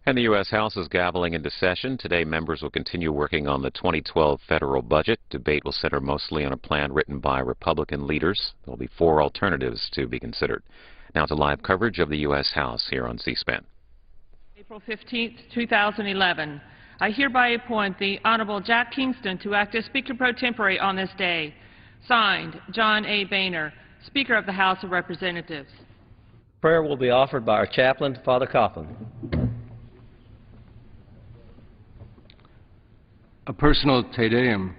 And the U.S. House is gaveling into session. Today, members will continue working on the 2012 federal budget. Debate will center mostly on a plan written by Republican leaders. There will be 4 alternatives to be considered. Now to live coverage of the U.S. House here on C-SPAN. April 15, 2011. I hereby appoint the Honorable Jack Kingston to act as Speaker pro tempore on this day. Signed, John A. Boehner, Speaker of the House of Representatives. Prayer will be offered by our chaplain, Father Coughlin. A personal Te Deum.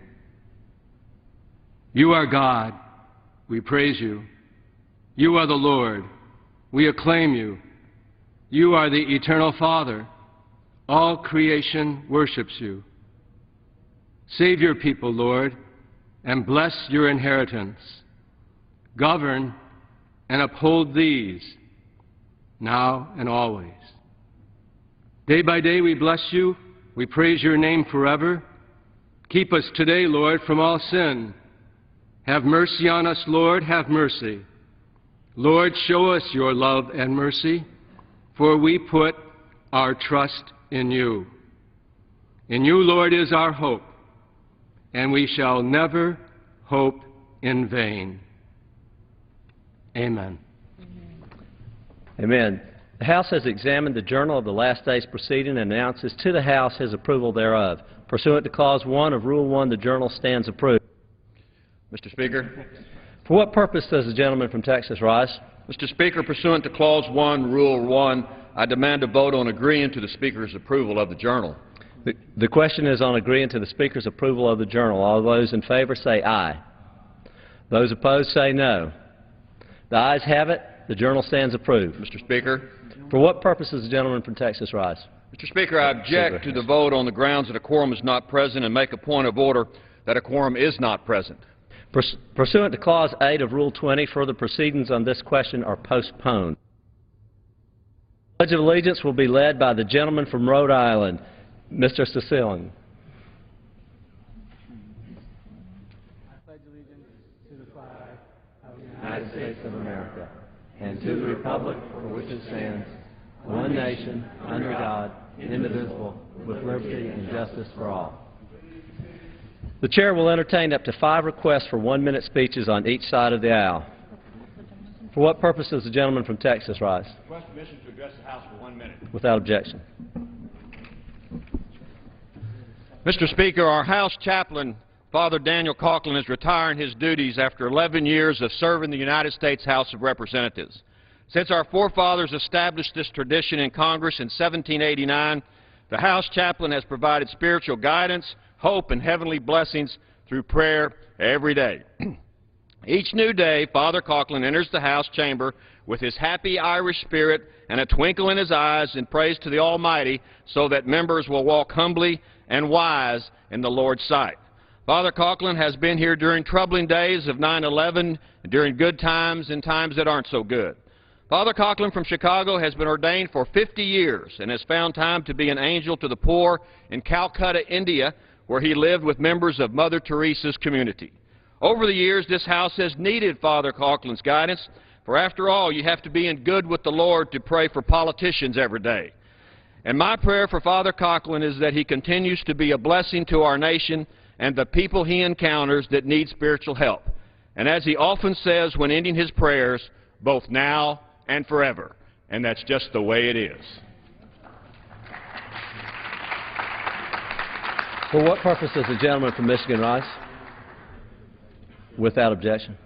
You are God. We praise you. You are the Lord. We acclaim you. You are the eternal Father. All creation worships you. Save your people, Lord, and bless your inheritance. Govern and uphold these, now and always. Day by day we bless you. We praise your name forever. Keep us today, Lord, from all sin. Have mercy on us, Lord, have mercy. Lord, show us your love and mercy, for we put our trust in you. In you, Lord, is our hope, and we shall never hope in vain. Amen. Amen. The House has examined the journal of the last day's proceeding and announces to the House his approval thereof. Pursuant to Clause 1 of Rule 1, the journal stands approved. Mr. Speaker. For what purpose does the gentleman from Texas rise? Mr. Speaker, pursuant to Clause 1, Rule 1, I demand a vote on agreeing to the Speaker's approval of the journal. The question is on agreeing to the Speaker's approval of the journal. All those in favor say aye. Those opposed say no. The ayes have it. The journal stands approved. Mr. Speaker. For what purpose does the gentleman from Texas rise? Mr. Speaker, I object to the vote on the grounds that a quorum is not present and make a point of order that a quorum is not present. Pursuant to Clause 8 of Rule 20, further proceedings on this question are postponed. The Pledge of Allegiance will be led by the gentleman from Rhode Island, Mr. Cecilian. I pledge allegiance to the flag of the United States of America, and to the republic for which it stands, one nation, under God, indivisible, with liberty and justice for all. The Chair will entertain up to 5 requests for 1-minute speeches on each side of the aisle. For what purpose does the gentleman from Texas rise? Request permission to address the House for 1 minute. Without objection. Mr. Speaker, our House chaplain, Father Daniel Coughlin, is retiring his duties after 11 years of serving the United States House of Representatives. Since our forefathers established this tradition in Congress in 1789, the House chaplain has provided spiritual guidance, hope, and heavenly blessings through prayer every day. Each new day, Father Coughlin enters the House chamber with his happy Irish spirit and a twinkle in his eyes and prays to the Almighty so that members will walk humbly and wise in the Lord's sight. Father Coughlin has been here during troubling days of 9/11, during good times and times that aren't so good. Father Coughlin from Chicago has been ordained for 50 years and has found time to be an angel to the poor in Calcutta, India, where he lived with members of Mother Teresa's community. Over the years, this House has needed Father Coughlin's guidance, for after all, you have to be in good with the Lord to pray for politicians every day. And my prayer for Father Coughlin is that he continues to be a blessing to our nation and the people he encounters that need spiritual help. And as he often says when ending his prayers, both now and forever. And that's just the way it is. For what purpose does the gentleman from Michigan rise? Without objection.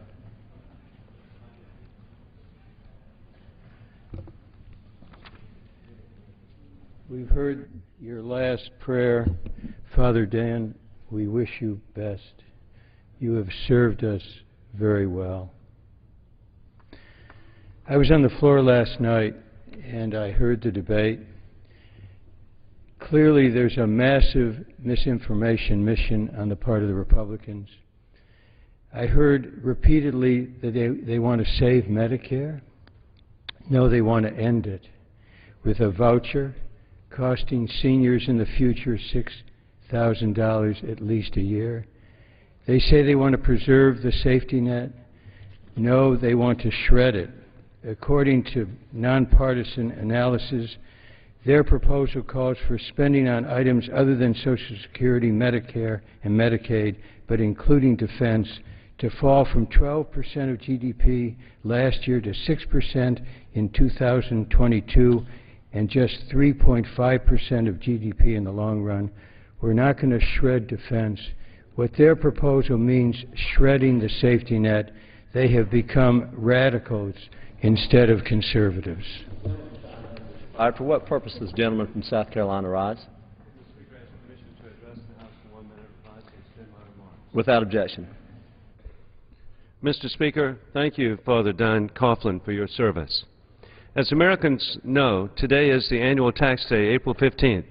We've heard your last prayer. Father Dan, we wish you best. You have served us very well. I was on the floor last night and I heard the debate. Clearly there's a massive misinformation mission on the part of the Republicans. I heard repeatedly that they want to save Medicare. No, they want to end it with a voucher costing seniors in the future $6,000 at least a year. They say they want to preserve the safety net. No, they want to shred it. According to nonpartisan analysis, Their proposal calls for spending on items other than Social Security, Medicare, and Medicaid, but including defense, to fall from 12% of GDP last year to 6% in 2022 and just 3.5% of GDP in the long run. We're not going to shred defense. What their proposal means, shredding the safety net. They have become radicals instead of conservatives. All right, for what purpose does the gentleman from South Carolina rise? Without objection. Mr. Speaker, thank you, Father Don Coughlin, for your service. As Americans know, today is the annual tax day, April 15th.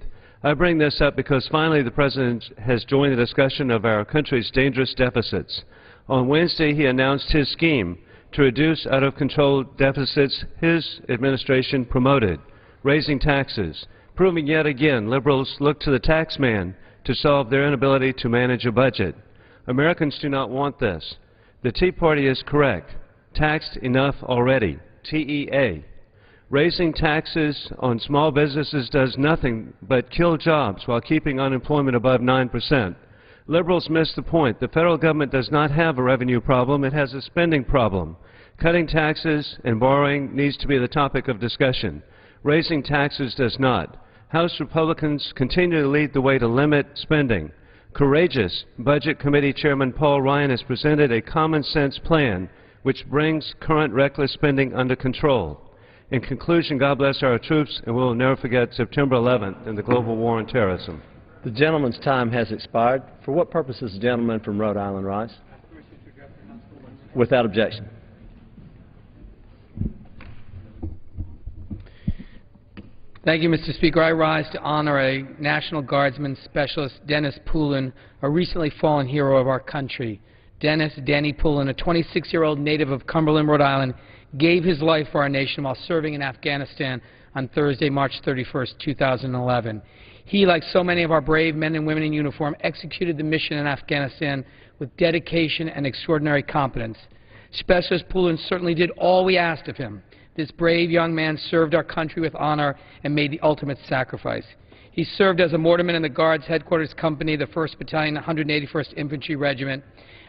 I bring this up because finally the President has joined the discussion of our country's dangerous deficits. On Wednesday, he announced his scheme to reduce out-of-control deficits his administration promoted, raising taxes, proving yet again liberals look to the tax man to solve their inability to manage a budget. Americans do not want this. The Tea Party is correct. Taxed enough already. TEA. Raising taxes on small businesses does nothing but kill jobs while keeping unemployment above 9%. Liberals miss the point. The federal government does not have a revenue problem. It has a spending problem. Cutting taxes and borrowing needs to be the topic of discussion. Raising taxes does not. House Republicans continue to lead the way to limit spending. Courageous Budget Committee Chairman Paul Ryan has presented a common-sense plan which brings current reckless spending under control. In conclusion, God bless our troops, and we will never forget September 11th and the global war on terrorism. The gentleman's time has expired. For what purpose does the gentleman from Rhode Island rise? Without objection. Thank you, Mr. Speaker. I rise to honor a National Guardsman Specialist, Dennis Poulin, a recently fallen hero of our country. Danny Poulin, a 26-year-old native of Cumberland, Rhode Island, gave his life for our nation while serving in Afghanistan on Thursday, March 31st, 2011. He, like so many of our brave men and women in uniform, executed the mission in Afghanistan with dedication and extraordinary competence. Specialist Poulin certainly did all we asked of him. This brave young man served our country with honor and made the ultimate sacrifice. He served as a mortarman in the Guards Headquarters Company, the 1st Battalion, 181st Infantry Regiment.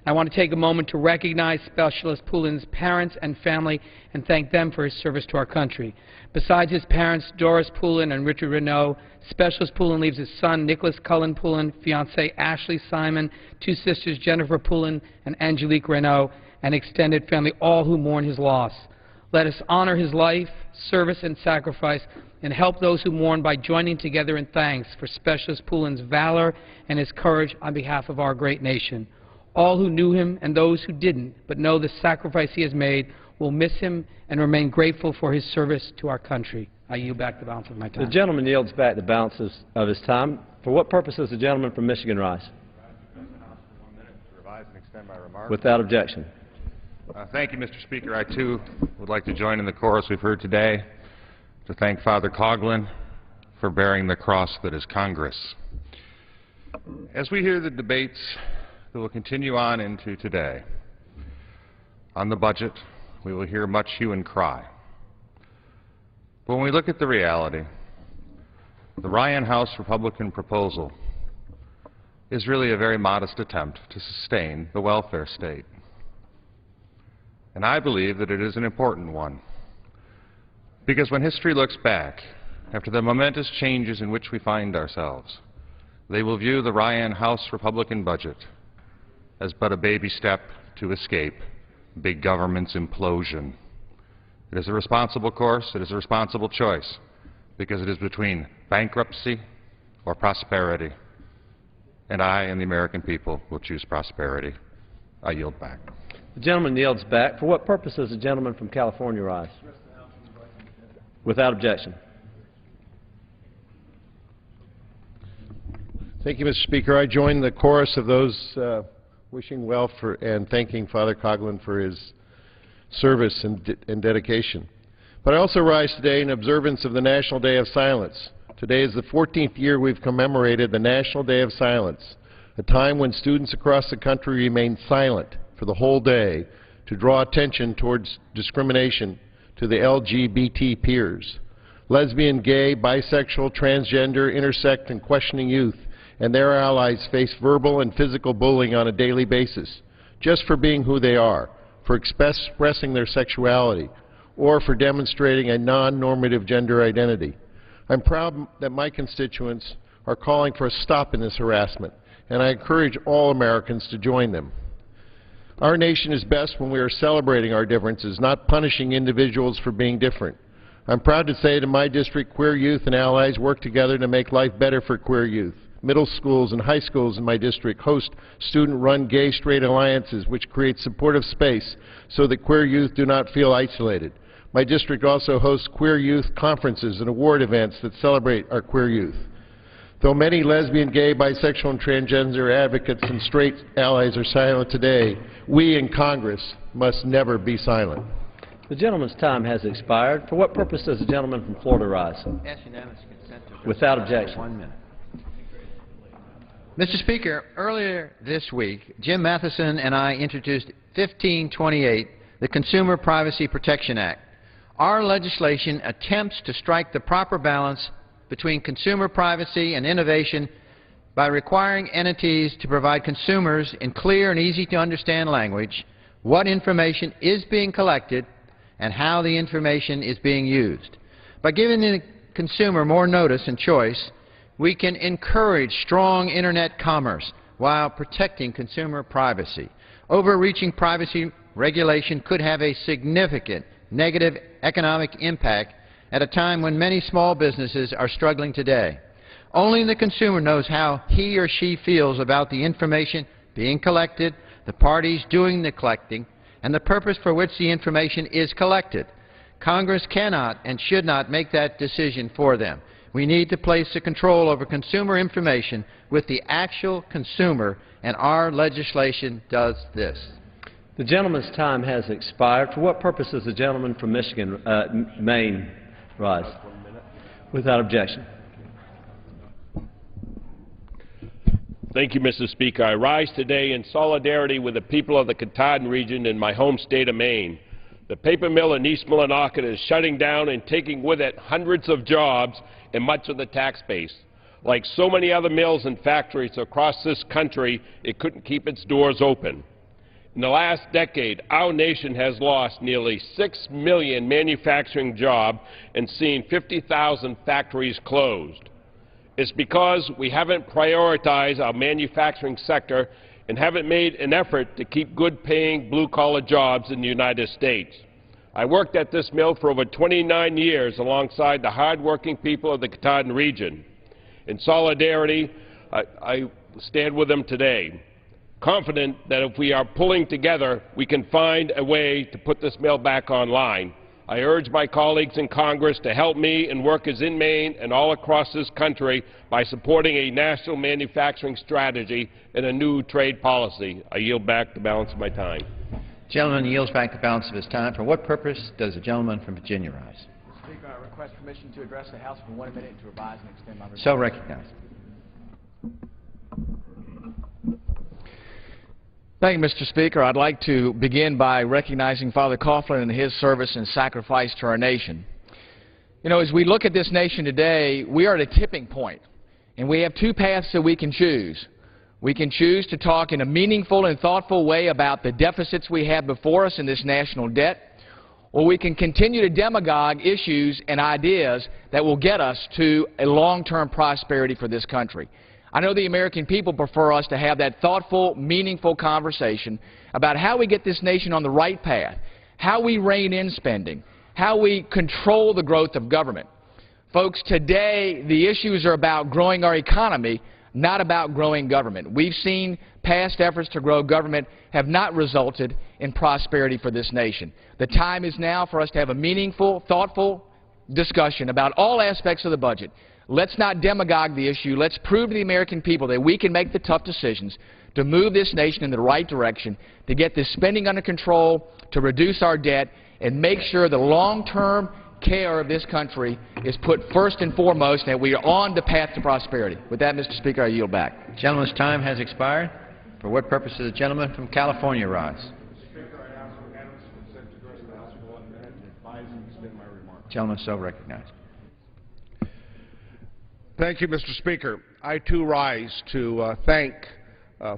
I want to take a moment to recognize Specialist Poulin's parents and family and thank them for his service to our country. Besides his parents, Doris Poulin and Richard Renault, Specialist Poulin leaves his son, Nicholas Cullen Poulin, fiancée Ashley Simon, 2 sisters, Jennifer Poulin and Angelique Renault, and extended family, all who mourn his loss. Let us honor his life, service, and sacrifice, and help those who mourn by joining together in thanks for Specialist Poulin's valor and his courage on behalf of our great nation. All who knew him and those who didn't, but know the sacrifice he has made, will miss him and remain grateful for his service to our country. I yield back the balance of my time. The gentleman yields back the balance of his time. For what purpose does the gentleman from Michigan rise? Without objection. Thank you, Mr. Speaker. I, too, would like to join in the chorus we've heard today to thank Father Coughlin for bearing the cross that is Congress. As we hear the debates that will continue on into today, on the budget, we will hear much hue and cry. But when we look at the reality, the Ryan House Republican proposal is really a very modest attempt to sustain the welfare state. And I believe that it is an important one, because when history looks back, after the momentous changes in which we find ourselves, they will view the Ryan House Republican budget as but a baby step to escape big government's implosion. It is a responsible course, it is a responsible choice, because it is between bankruptcy or prosperity. And I and the American people will choose prosperity. I yield back. The gentleman yields back. For what purpose does the gentleman from California rise? Without objection. Thank you, Mr. Speaker. I join the chorus of those wishing well and thanking Father Coughlin for his service and dedication. But I also rise today in observance of the National Day of Silence. Today is the 14th year we've commemorated the National Day of Silence, a time when students across the country remain silent for the whole day to draw attention towards discrimination to the LGBT peers. Lesbian, gay, bisexual, transgender, intersect, and questioning youth and their allies face verbal and physical bullying on a daily basis, just for being who they are, for expressing their sexuality, or for demonstrating a non-normative gender identity. I'm proud that my constituents are calling for a stop in this harassment, and I encourage all Americans to join them. Our nation is best when we are celebrating our differences, not punishing individuals for being different. I'm proud to say that in my district, queer youth and allies work together to make life better for queer youth. Middle schools and high schools in my district host student-run gay-straight alliances, which create supportive space so that queer youth do not feel isolated. My district also hosts queer youth conferences and award events that celebrate our queer youth. Though many lesbian, gay, bisexual, and transgender advocates and straight allies are silent today, we in Congress must never be silent. The gentleman's time has expired. For what purpose does the gentleman from Florida rise? Ask unanimous consent to Without objection. 1 minute. Mr. Speaker, earlier this week, Jim Matheson and I introduced 1528, the Consumer Privacy Protection Act. Our legislation attempts to strike the proper balance between consumer privacy and innovation by requiring entities to provide consumers in clear and easy-to-understand language what information is being collected and how the information is being used. By giving the consumer more notice and choice, we can encourage strong Internet commerce while protecting consumer privacy. Overreaching privacy regulation could have a significant negative economic impact at a time when many small businesses are struggling today. Only the consumer knows how he or she feels about the information being collected, the parties doing the collecting, and the purpose for which the information is collected. Congress cannot and should not make that decision for them. We need to place the control over consumer information with the actual consumer, and our legislation does this. The gentleman's time has expired. For what purpose does the gentleman from Michigan, Maine, rise? Without objection. Thank you, Mr. Speaker. I rise today in solidarity with the people of the Katahdin region in my home state of Maine. The paper mill in East Millinocket is shutting down and taking with it hundreds of jobs and much of the tax base. Like so many other mills and factories across this country, it couldn't keep its doors open. In the last decade, our nation has lost nearly 6 million manufacturing jobs and seen 50,000 factories closed. It's because we haven't prioritized our manufacturing sector and haven't made an effort to keep good-paying blue-collar jobs in the United States. I worked at this mill for over 29 years alongside the hard-working people of the Katahdin region. In solidarity, I stand with them today, confident that if we are pulling together, we can find a way to put this mill back online. I urge my colleagues in Congress to help me and workers in Maine and all across this country by supporting a national manufacturing strategy and a new trade policy. I yield back the balance of my time. The gentleman yields back the balance of his time. For what purpose does the gentleman from Virginia rise? Mr. Speaker, I request permission to address the House for 1 minute to revise and extend my report. So recognized. Thank you, Mr. Speaker. I'd like to begin by recognizing Father Coughlin and his service and sacrifice to our nation. You know, as we look at this nation today, we are at a tipping point, and we have two paths that we can choose. We can choose to talk in a meaningful and thoughtful way about the deficits we have before us in this national debt, or we can continue to demagogue issues and ideas that will get us to a long-term prosperity for this country. I know the American people prefer us to have that thoughtful, meaningful conversation about how we get this nation on the right path, how we rein in spending, how we control the growth of government. Folks, today the issues are about growing our economy, not about growing government. We've seen past efforts to grow government have not resulted in prosperity for this nation. The time is now for us to have a meaningful, thoughtful discussion about all aspects of the budget. Let's not demagogue the issue. Let's prove to the American people that we can make the tough decisions to move this nation in the right direction, to get this spending under control, to reduce our debt, and make sure the long-term care of this country is put first and foremost, and that we are on the path to prosperity. With that, Mr. Speaker, I yield back. The gentleman's time has expired. For what purpose does the gentleman from California rise? Mr. Speaker, I ask unanimous consent to address the House for 1 minute and advise and extend my remarks. The gentleman so recognized. Thank you, Mr. Speaker. I, too, rise to thank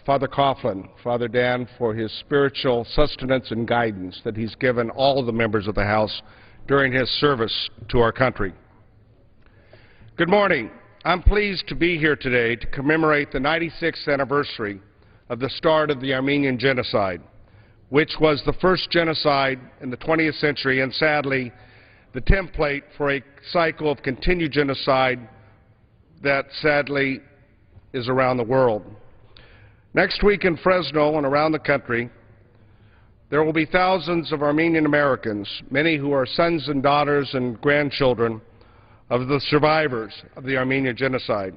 Father Coughlin, Father Dan, for his spiritual sustenance and guidance that he's given all of the members of the House during his service to our country. Good morning. I'm pleased to be here today to commemorate the 96th anniversary of the start of the Armenian Genocide, which was the first genocide in the 20th century and, sadly, the template for a cycle of continued genocide that, sadly, is around the world. Next week in Fresno and around the country, there will be thousands of Armenian Americans, many who are sons and daughters and grandchildren of the survivors of the Armenian Genocide.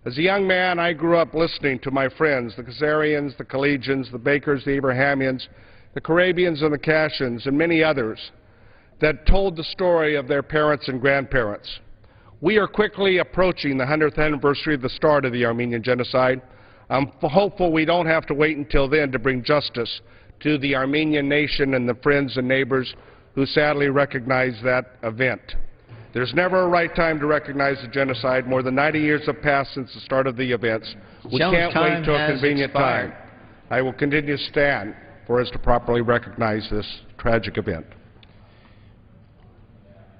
As a young man, I grew up listening to my friends, the Khazarians, the Collegians, the Bakers, the Abrahamians, the Karabians and the Kashans, and many others that told the story of their parents and grandparents. We are quickly approaching the 100th anniversary of the start of the Armenian Genocide. I'm hopeful we don't have to wait until then to bring justice to the Armenian nation and the friends and neighbors who sadly recognize that event. There's never a right time to recognize the genocide. More than 90 years have passed since the start of the events. We can't wait till a convenient time. I will continue to stand for us to properly recognize this tragic event.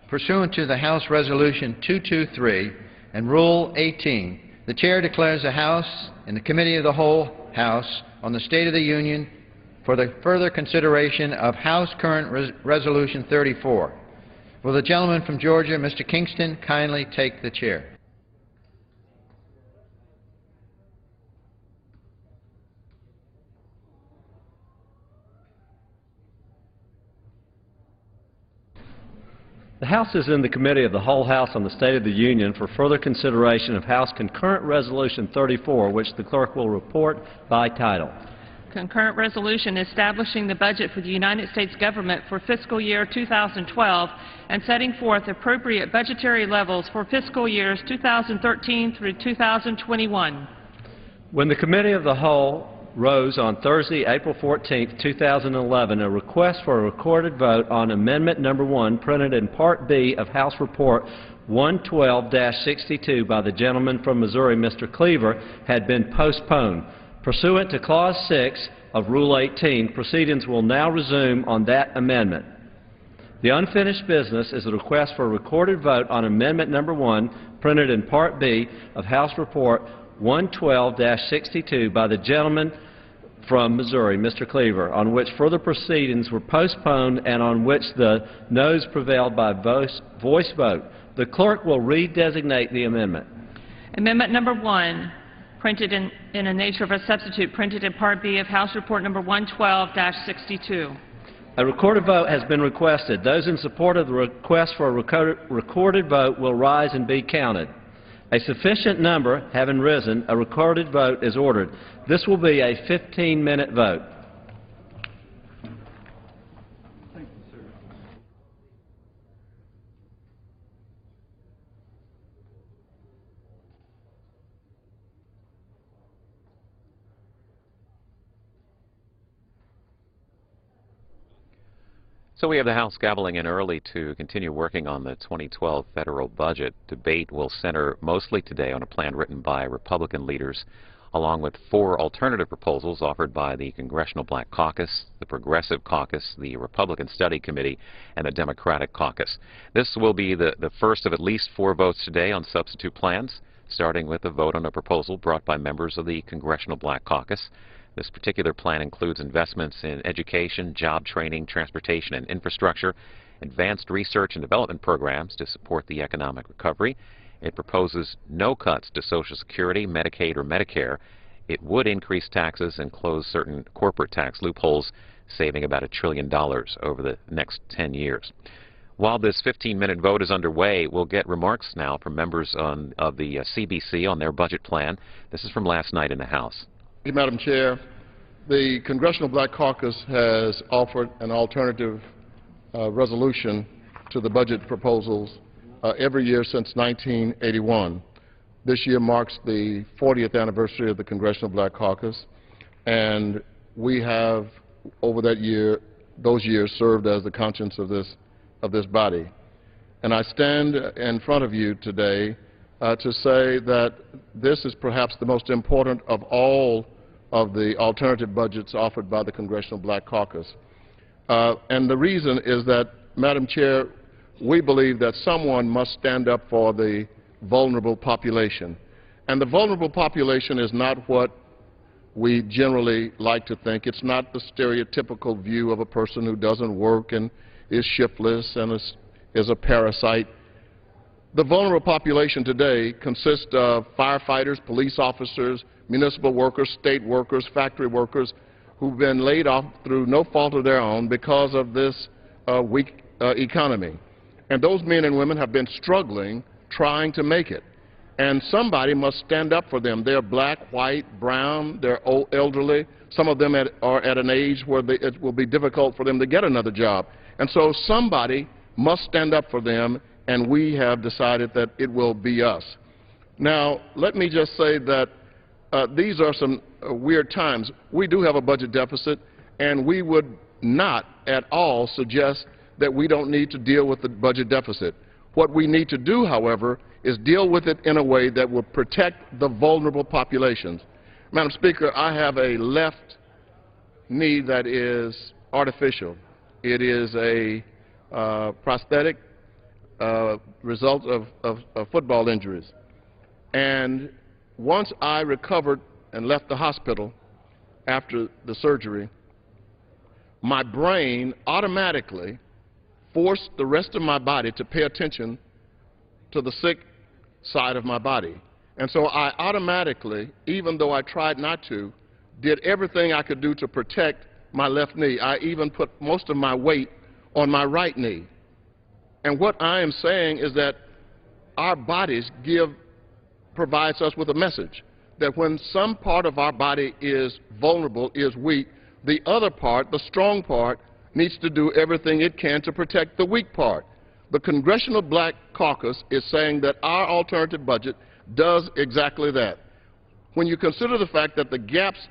Pursuant to the House Resolution 223 and Rule 18, the Chair declares the House and the Committee of the Whole House on the State of the Union for the further consideration of House Current Resolution 34. Will the gentleman from Georgia, Mr. Kingston, kindly take the chair? The House is in the Committee of the Whole House on the State of the Union for further consideration of House Concurrent Resolution 34, which the clerk will report by title. Concurrent resolution establishing the budget for the United States government for fiscal year 2012 and setting forth appropriate budgetary levels for fiscal years 2013 through 2021. When the Committee of the Whole rose on Thursday, April 14, 2011, a request for a recorded vote on Amendment Number 1, printed in Part B of House Report 112-62 by the gentleman from Missouri, Mr. Cleaver, had been postponed. Pursuant to Clause 6 of Rule 18, proceedings will now resume on that amendment. The unfinished business is a request for a recorded vote on Amendment Number 1, printed in Part B of House Report 112-62 by the gentleman from Missouri, Mr. Cleaver, on which further proceedings were postponed and on which the noes prevailed by voice vote. The clerk will redesignate the amendment. Amendment Number 1, printed in a nature of a substitute, printed in Part B of House Report Number 112-62. A recorded vote has been requested. Those in support of the request for a recorded vote will rise and be counted. A sufficient number having risen, a recorded vote is ordered. This will be a 15-minute vote. So we have the House gaveling in early to continue working on the 2012 federal budget. Debate will center mostly today on a plan written by Republican leaders, along with 4 alternative proposals offered by the Congressional Black Caucus, the Progressive Caucus, the Republican Study Committee, and the Democratic Caucus. This will be the first of at least 4 votes today on substitute plans, starting with a vote on a proposal brought by members of the Congressional Black Caucus. This particular plan includes investments in education, job training, transportation and infrastructure, advanced research and development programs to support the economic recovery. It proposes no cuts to Social Security, Medicaid, or Medicare. It would increase taxes and close certain corporate tax loopholes, saving about $1 trillion over the next 10 years. While this 15-minute vote is underway, we'll get remarks now from members of the CBC on their budget plan. This is from last night in the House. Madam Chair, the Congressional Black Caucus has offered an alternative resolution to the budget proposals every year since 1981. This year marks the 40th anniversary of the Congressional Black Caucus, and we have, over those years, served as the conscience of this body. And I stand in front of you today to say that this is perhaps the most important of all of the alternative budgets offered by the Congressional Black Caucus. And the reason is that, Madam Chair, we believe that someone must stand up for the vulnerable population. And the vulnerable population is not what we generally like to think. It's not the stereotypical view of a person who doesn't work and is shiftless and is a parasite. The vulnerable population today consists of firefighters, police officers, municipal workers, state workers, factory workers who've been laid off through no fault of their own because of this weak economy. And those men and women have been struggling, trying to make it. And somebody must stand up for them. They're black, white, brown, they're old, elderly. Some of them are at an age where it will be difficult for them to get another job. And so somebody must stand up for them, and we have decided that it will be us. Now, let me just say that these are some weird times. We do have a budget deficit, and we would not at all suggest that we don't need to deal with the budget deficit. What we need to do, however, is deal with it in a way that will protect the vulnerable populations. Madam Speaker, I have a left knee that is artificial. It is a prosthetic result of football injuries. And once I recovered and left the hospital after the surgery, my brain automatically forced the rest of my body to pay attention to the sick side of my body. And so I automatically, even though I tried not to, did everything I could do to protect my left knee. I even put most of my weight on my right knee. And what I am saying is that our bodies provides us with a message that when some part of our body is vulnerable, is weak, the other part, the strong part, needs to do everything it can to protect the weak part. The Congressional Black Caucus is saying that our alternative budget does exactly that. When you consider the fact that the gaps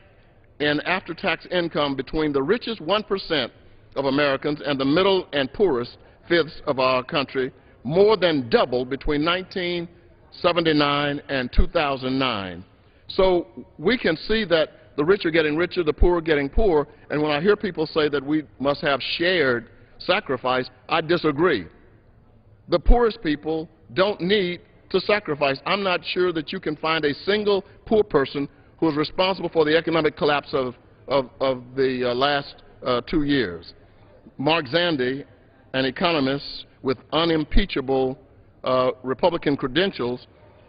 in after-tax income between the richest 1% of Americans and the middle and poorest fifths of our country more than doubled between 1979 and 2009. So we can see that the rich are getting richer, the poor are getting poorer, and when I hear people say that we must have shared sacrifice, I disagree. The poorest people don't need to sacrifice. I'm not sure that you can find a single poor person who is responsible for the economic collapse of the last 2 years. Mark Zandi, an economist with unimpeachable Republican credentials,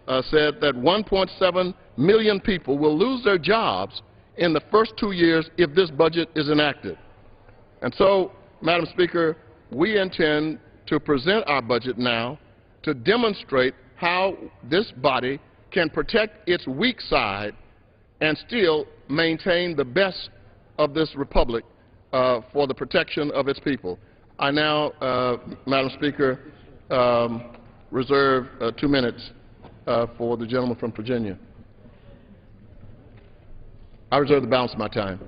said that 1.7 million people will lose their jobs in the first 2 years if this budget is enacted. And so, Madam Speaker, we intend to present our budget now to demonstrate how this body can protect its weak side and still maintain the best of this republic for the protection of its people. I now, Madam Speaker, reserve 2 minutes for the gentleman from Virginia. I reserve the balance of my time.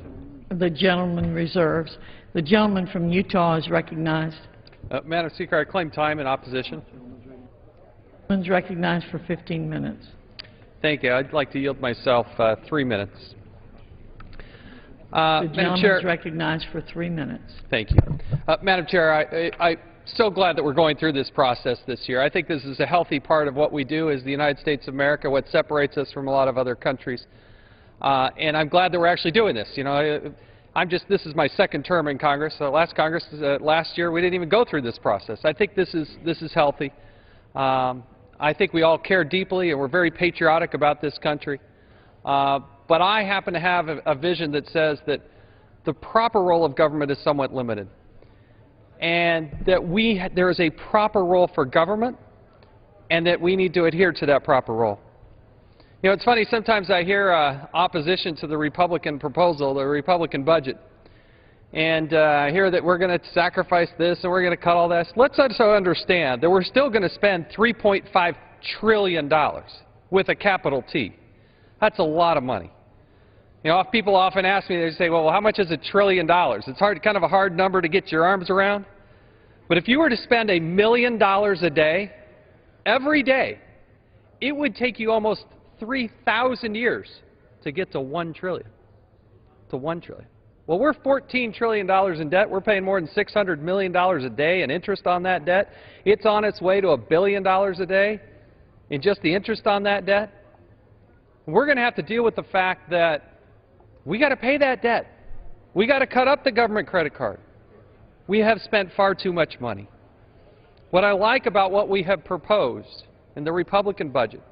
The gentleman reserves. The gentleman from Utah is recognized. Madam Speaker, I claim time in opposition. The gentleman is recognized for 15 minutes. Thank you. I'd like to yield myself 3 minutes. The gentleman is recognized for 3 minutes. Thank you. Madam Chair, I'm so glad that we're going through this process this year. I think this is a healthy part of what we do as the United States of America, what separates us from a lot of other countries. And I'm glad that we're actually doing this. You know, this is my second term in Congress. Last Congress, last year, we didn't even go through this process. I think this is healthy. I think we all care deeply, and we're very patriotic about this country. But I happen to have a vision that says that the proper role of government is somewhat limited, and that there is a proper role for government, and that we need to adhere to that proper role. You know, it's funny, sometimes I hear opposition to the Republican proposal, the Republican budget, and I hear that we're going to sacrifice this and we're going to cut all this. Let's also understand that we're still going to spend $3.5 trillion with a capital T. That's a lot of money. You know, people often ask me, they say, well, how much is $1 trillion? It's kind of a hard number to get your arms around. But if you were to spend $1 million a day, every day, it would take you almost 3,000 years to get to 1 trillion. To 1 trillion. Well, we're $14 trillion in debt. We're paying more than $600 million a day in interest on that debt. It's on its way to $1 billion a day in just the interest on that debt. We're going to have to deal with the fact that we got to pay that debt. We got to cut up the government credit card. We have spent far too much money. What I like about what we have proposed in the Republican budget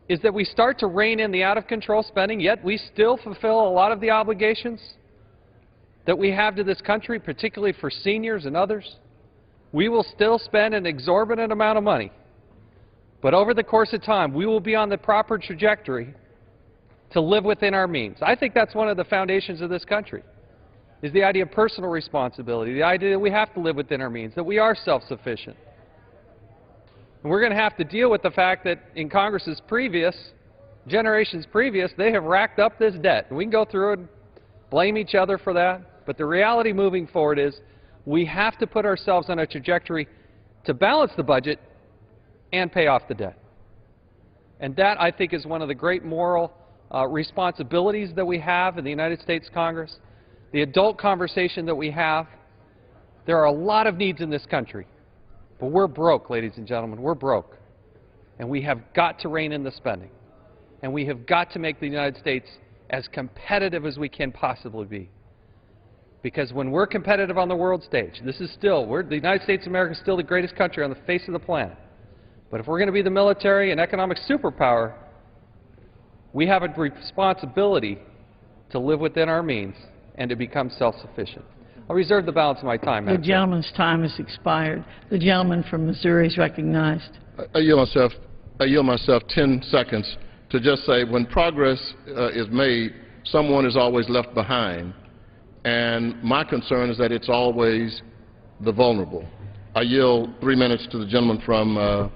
is that we start to rein in the out-of-control spending, yet we still fulfill a lot of the obligations that we have to this country, particularly for seniors and others. We will still spend an exorbitant amount of money, but over the course of time, we will be on the proper trajectory to live within our means. I think that's one of the foundations of this country, is the idea of personal responsibility, the idea that we have to live within our means, that we are self-sufficient. And we're going to have to deal with the fact that in Congress's generations previous, they have racked up this debt. And we can go through and blame each other for that, but the reality moving forward is we have to put ourselves on a trajectory to balance the budget and pay off the debt. And that, I think, is one of the great moral responsibilities that we have in the United States Congress, the adult conversation that we have. There are a lot of needs in this country. But we're broke, ladies and gentlemen. We're broke. And we have got to rein in the spending. And we have got to make the United States as competitive as we can possibly be. Because when we're competitive on the world stage, the United States of America is still the greatest country on the face of the planet. But if we're going to be the military and economic superpower, we have a responsibility to live within our means and to become self-sufficient. I'll reserve the balance of my time, Madam The gentleman's time has expired. The gentleman from Missouri is recognized. I yield myself 10 seconds to just say when progress is made, someone is always left behind. And my concern is that it's always the vulnerable. I yield 3 minutes to the gentleman from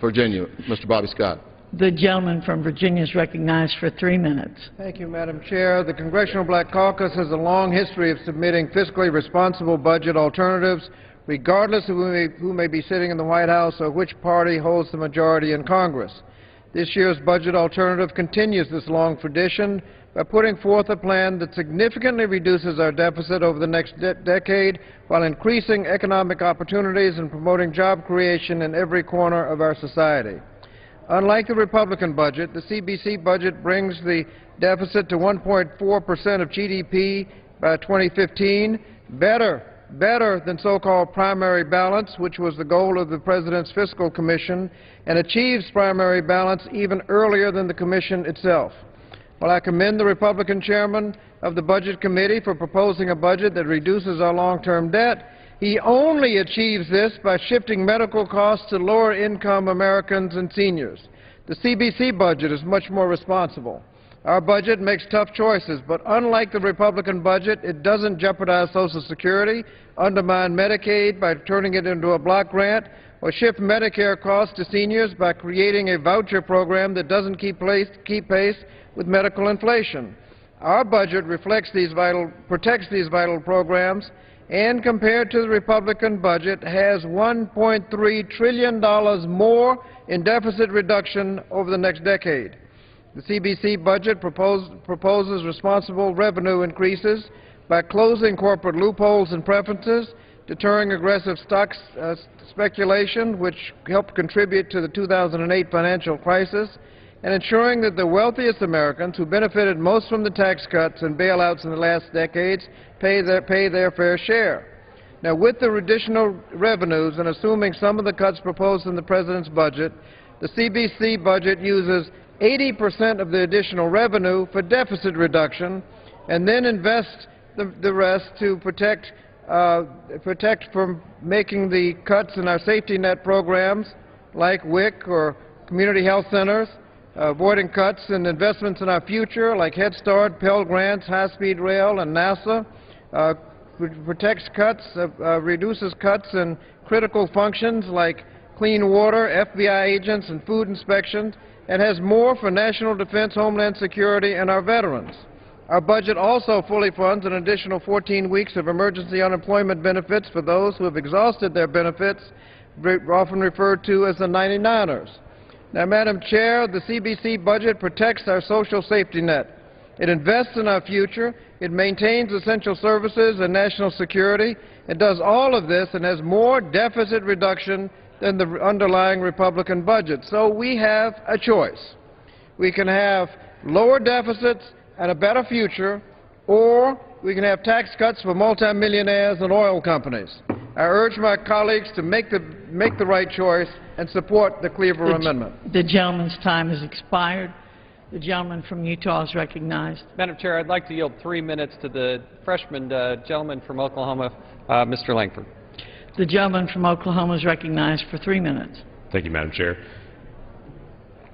Virginia, Mr. Bobby Scott. The gentleman from Virginia is recognized for 3 minutes. Thank you, Madam Chair. The Congressional Black Caucus has a long history of submitting fiscally responsible budget alternatives, regardless of who may be sitting in the White House or which party holds the majority in Congress. This year's budget alternative continues this long tradition by putting forth a plan that significantly reduces our deficit over the next decade while increasing economic opportunities and promoting job creation in every corner of our society. Unlike the Republican budget, the CBC budget brings the deficit to 1.4% of GDP by 2015, better than so-called primary balance, which was the goal of the President's Fiscal Commission, and achieves primary balance even earlier than the Commission itself. While I commend the Republican chairman of the Budget Committee for proposing a budget that reduces our long-term debt, he only achieves this by shifting medical costs to lower-income Americans and seniors. The CBC budget is much more responsible. Our budget makes tough choices, but unlike the Republican budget, it doesn't jeopardize Social Security, undermine Medicaid by turning it into a block grant, or shift Medicare costs to seniors by creating a voucher program that doesn't keep pace with medical inflation. Our budget protects these vital programs, and compared to the Republican budget, has $1.3 trillion more in deficit reduction over the next decade. The CBC budget proposes responsible revenue increases by closing corporate loopholes and preferences, deterring aggressive stock speculation, which helped contribute to the 2008 financial crisis, and ensuring that the wealthiest Americans who benefited most from the tax cuts and bailouts in the last decades pay their fair share. Now, with the additional revenues and assuming some of the cuts proposed in the President's budget, the CBC budget uses 80% of the additional revenue for deficit reduction and then invests the rest to protect from making the cuts in our safety net programs like WIC or community health centers, avoiding cuts in investments in our future like Head Start, Pell Grants, high-speed rail, and NASA, reduces cuts in critical functions like clean water, FBI agents, and food inspections, and has more for national defense, homeland security, and our veterans. Our budget also fully funds an additional 14 weeks of emergency unemployment benefits for those who have exhausted their benefits, often referred to as the 99ers. Now, Madam Chair, the CBC budget protects our social safety net. It invests in our future. It maintains essential services and national security. It does all of this and has more deficit reduction than the underlying Republican budget. So we have a choice. We can have lower deficits and a better future, or we can have tax cuts for multimillionaires and oil companies. I urge my colleagues to make the right choice and support the Cleaver Amendment. The gentleman's time has expired. The gentleman from Utah is recognized. Madam Chair, I'd like to yield 3 minutes to the freshman gentleman from Oklahoma, Mr. Langford. The gentleman from Oklahoma is recognized for 3 minutes. Thank you, Madam Chair.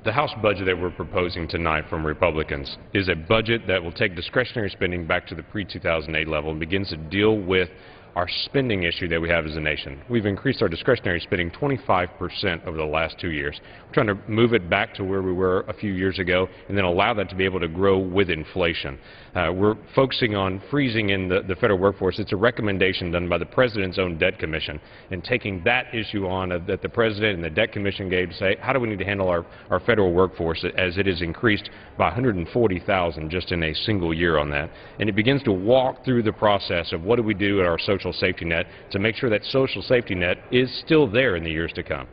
The House budget that we're proposing tonight from Republicans is a budget that will take discretionary spending back to the pre-2008 level and begins to deal with our spending issue that we have as a nation. We've increased our discretionary spending 25% over the last 2 years. We're trying to move it back to where we were a few years ago and then allow that to be able to grow with inflation. We're focusing on freezing in the federal workforce. It's a recommendation done by the President's own Debt Commission, and taking that issue on that the President and the Debt Commission gave to say, how do we need to handle our federal workforce as it has increased by 140,000 just in a single year on that. And it begins to walk through the process of what do we do at our social safety net to make sure that social safety net is still there in the years to come.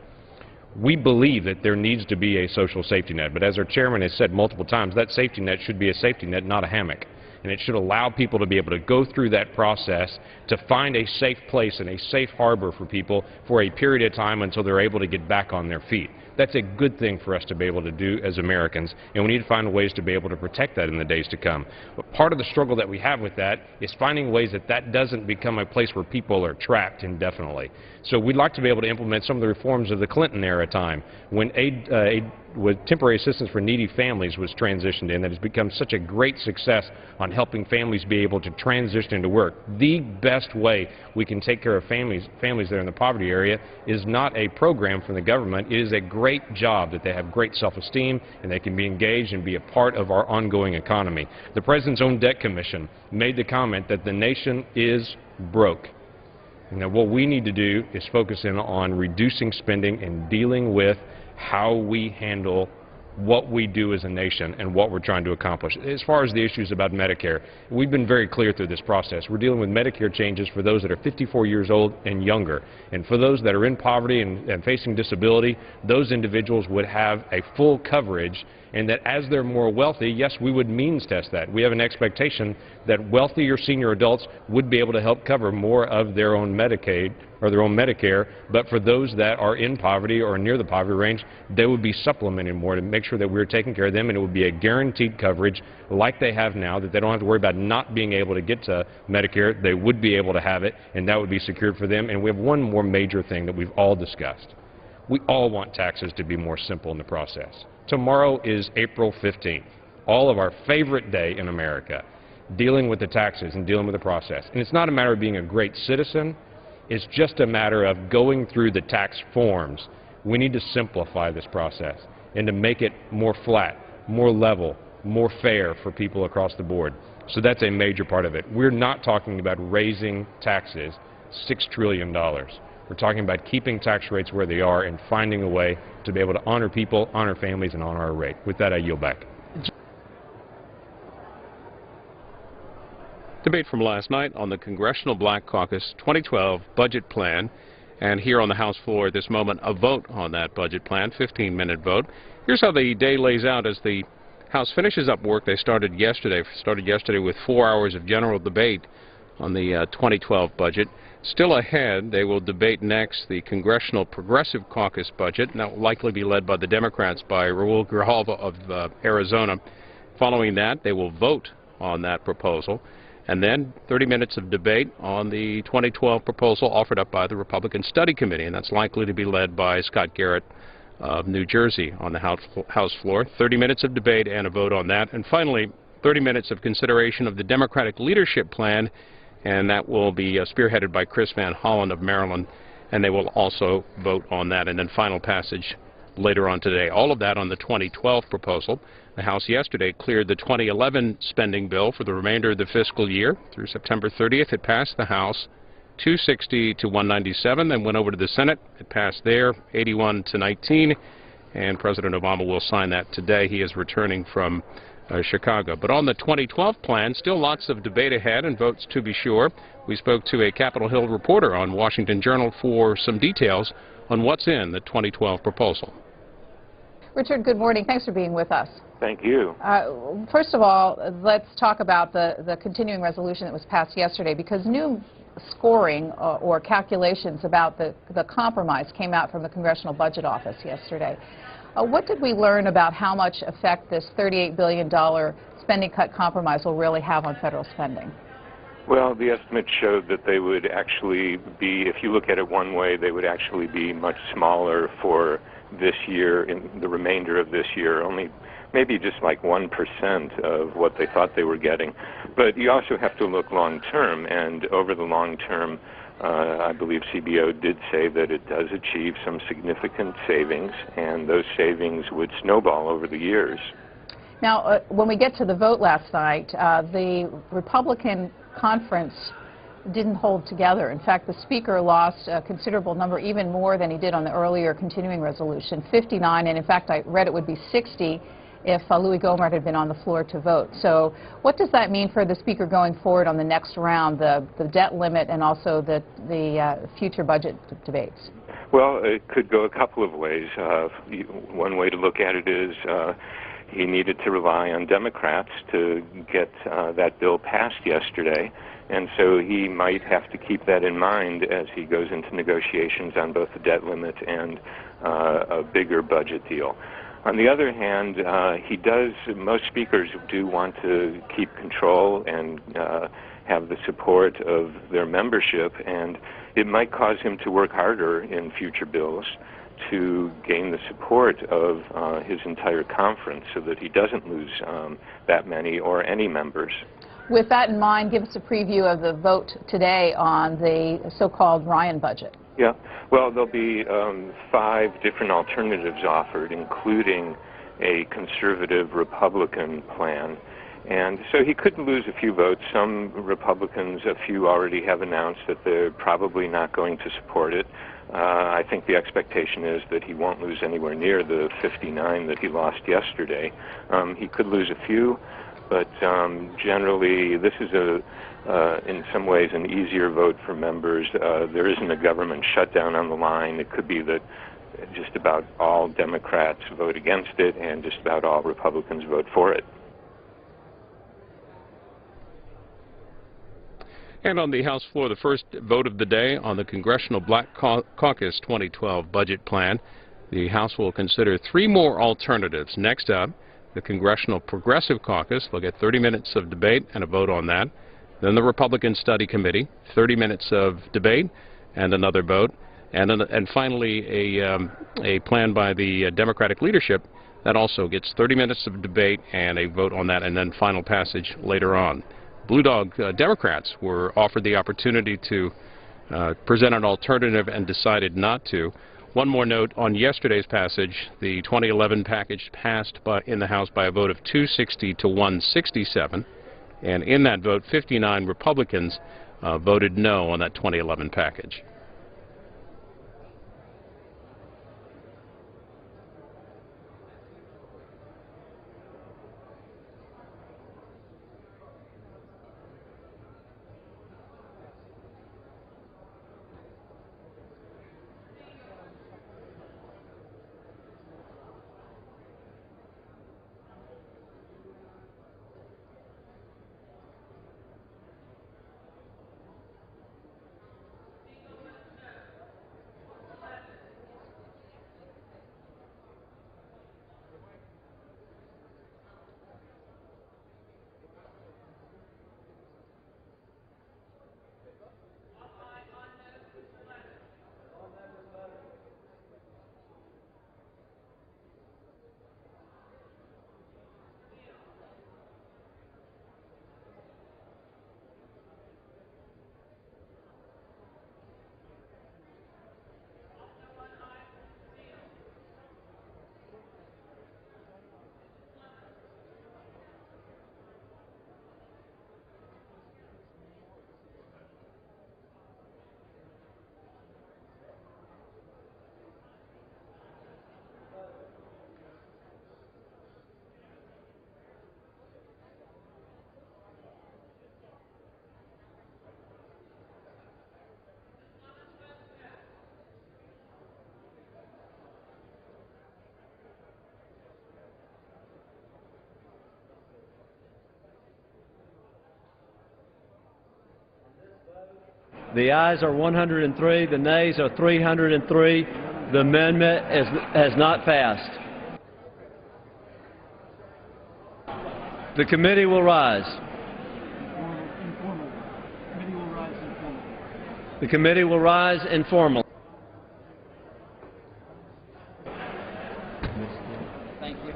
We believe that there needs to be a social safety net, but as our chairman has said multiple times, that safety net should be a safety net, not a hammock. And it should allow people to be able to go through that process to find a safe place and a safe harbor for people for a period of time until they're able to get back on their feet. That's a good thing for us to be able to do as Americans, and we need to find ways to be able to protect that in the days to come. But part of the struggle that we have with that is finding ways that that doesn't become a place where people are trapped indefinitely. So we'd like to be able to implement some of the reforms of the Clinton-era time when with temporary assistance for needy families was transitioned in, that has become such a great success on helping families be able to transition into work. The best way we can take care of families that are in the poverty area is not a program from the government. It is a great job that they have great self-esteem and they can be engaged and be a part of our ongoing economy. The President's own Debt Commission made the comment that the nation is broke. Now, what we need to do is focus in on reducing spending and dealing with how we handle what we do as a nation and what we're trying to accomplish. As far as the issues about Medicare, we've been very clear through this process. We're dealing with Medicare changes for those that are 54 years old and younger. And for those that are in poverty and facing disability, those individuals would have a full coverage, and that as they're more wealthy, yes, we would means test that. We have an expectation that wealthier senior adults would be able to help cover more of their own Medicaid or their own Medicare, but for those that are in poverty or near the poverty range, they would be supplementing more to make sure that we're taking care of them, and it would be a guaranteed coverage like they have now, that they don't have to worry about not being able to get to Medicare. They would be able to have it, and that would be secured for them. And we have one more major thing that we've all discussed. We all want taxes to be more simple in the process. Tomorrow is April 15th, all of our favorite day in America, dealing with the taxes and dealing with the process. And it's not a matter of being a great citizen. It's just a matter of going through the tax forms. We need to simplify this process and to make it more flat, more level, more fair for people across the board. So that's a major part of it. We're not talking about raising taxes $6 trillion. We're talking about keeping tax rates where they are and finding a way to be able to honor people, honor families, and honor our rate. With that, I yield back. Debate from last night on the Congressional Black Caucus 2012 budget plan. And here on the House floor at this moment, a vote on that budget plan, 15-minute vote. Here's how the day lays out as the House finishes up work they started yesterday. With 4 hours of general debate on the 2012 budget. Still ahead, they will debate next the Congressional Progressive Caucus budget, and that will likely be led by the Democrats, by Raul Grijalva of Arizona. Following that, they will vote on that proposal, and then 30 minutes of debate on the 2012 proposal offered up by the Republican Study Committee, and that's likely to be led by Scott Garrett of New Jersey on the House floor. 30 minutes of debate and a vote on that. And finally, 30 minutes of consideration of the Democratic Leadership Plan, and that will be spearheaded by Chris Van Hollen of Maryland, and they will also vote on that. And then final passage later on today. All of that on the 2012 proposal. The House yesterday cleared the 2011 spending bill for the remainder of the fiscal year. Through September 30th, it passed the House 260 to 197, then went over to the Senate. It passed there 81 to 19, and President Obama will sign that today. He is returning from Chicago. But on the 2012 plan, still lots of debate ahead and votes to be sure. We spoke to a Capitol Hill reporter on Washington Journal for some details on what's in the 2012 proposal. Richard, good morning. Thanks for being with us. Thank you. First of all, let's talk about the continuing resolution that was passed yesterday, because new scoring or calculations about the compromise came out from the Congressional Budget Office yesterday. What did we learn about how much effect this $38 billion spending cut compromise will really have on federal spending? Well, the estimates showed that they would actually be, if you look at it one way, they would actually be much smaller for this year, in the remainder of this year, only maybe just like 1% of what they thought they were getting. But you also have to look long term, and over the long term, I believe CBO did say that it does achieve some significant savings, and those savings would snowball over the years. Now, when we get to the vote last night, the Republican conference didn't hold together. In fact, the Speaker lost a considerable number, even more than he did on the earlier continuing resolution, 59, and in fact, I read it would be 60 if Louis Gohmert had been on the floor to vote. So what does that mean for the Speaker going forward on the next round, the debt limit and also the future budget debates? Well, it could go a couple of ways. One way to look at it is he needed to rely on Democrats to get that bill passed yesterday, and so he might have to keep that in mind as he goes into negotiations on both the debt limit and a bigger budget deal. On the other hand, most speakers do want to keep control and have the support of their membership, and it might cause him to work harder in future bills to gain the support of his entire conference so that he doesn't lose that many or any members. With that in mind, give us a preview of the vote today on the so-called Ryan budget. Yeah, well, there'll be 5 different alternatives offered, including a conservative Republican plan. And so he could lose a few votes. Some Republicans, a few already have announced that they're probably not going to support it. I think the expectation is that he won't lose anywhere near the 59 that he lost yesterday. He could lose a few, but generally this is in some ways an easier vote for members. There isn't a government shutdown on the line. It could be that just about all Democrats vote against it and just about all Republicans vote for it. And on the House floor, the first vote of the day on the Congressional Black Caucus 2012 budget plan. The House will consider 3 more alternatives. Next up, the Congressional Progressive Caucus. They'll get 30 minutes of debate and a vote on that. Then the Republican Study Committee, 30 minutes of debate and another vote. And finally, a plan by the Democratic leadership that also gets 30 minutes of debate and a vote on that, and then final passage later on. Blue Dog Democrats were offered the opportunity to present an alternative and decided not to. One more note on yesterday's passage, the 2011 package passed in the House by a vote of 260 to 167, and in that vote, 59 Republicans voted no on that 2011 package. The ayes are 103. The nays are 303. The amendment has not passed. The committee will rise. The committee will rise informally. Thank you.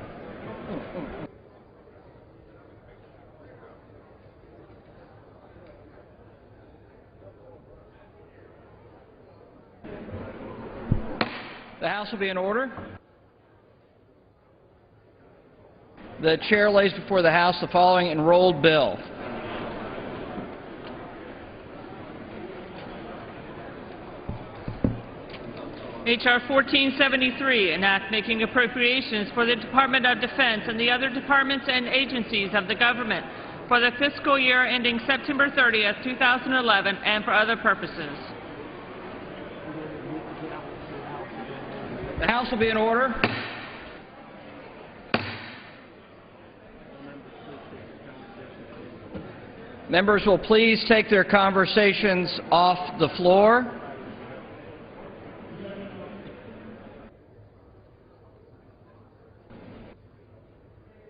The House will be in order. The chair lays before the House the following enrolled bill. H.R. 1473, an act making appropriations for the Department of Defense and the other departments and agencies of the government for the fiscal year ending September 30th, 2011, and for other purposes. The House will be in order. Members will please take their conversations off the floor.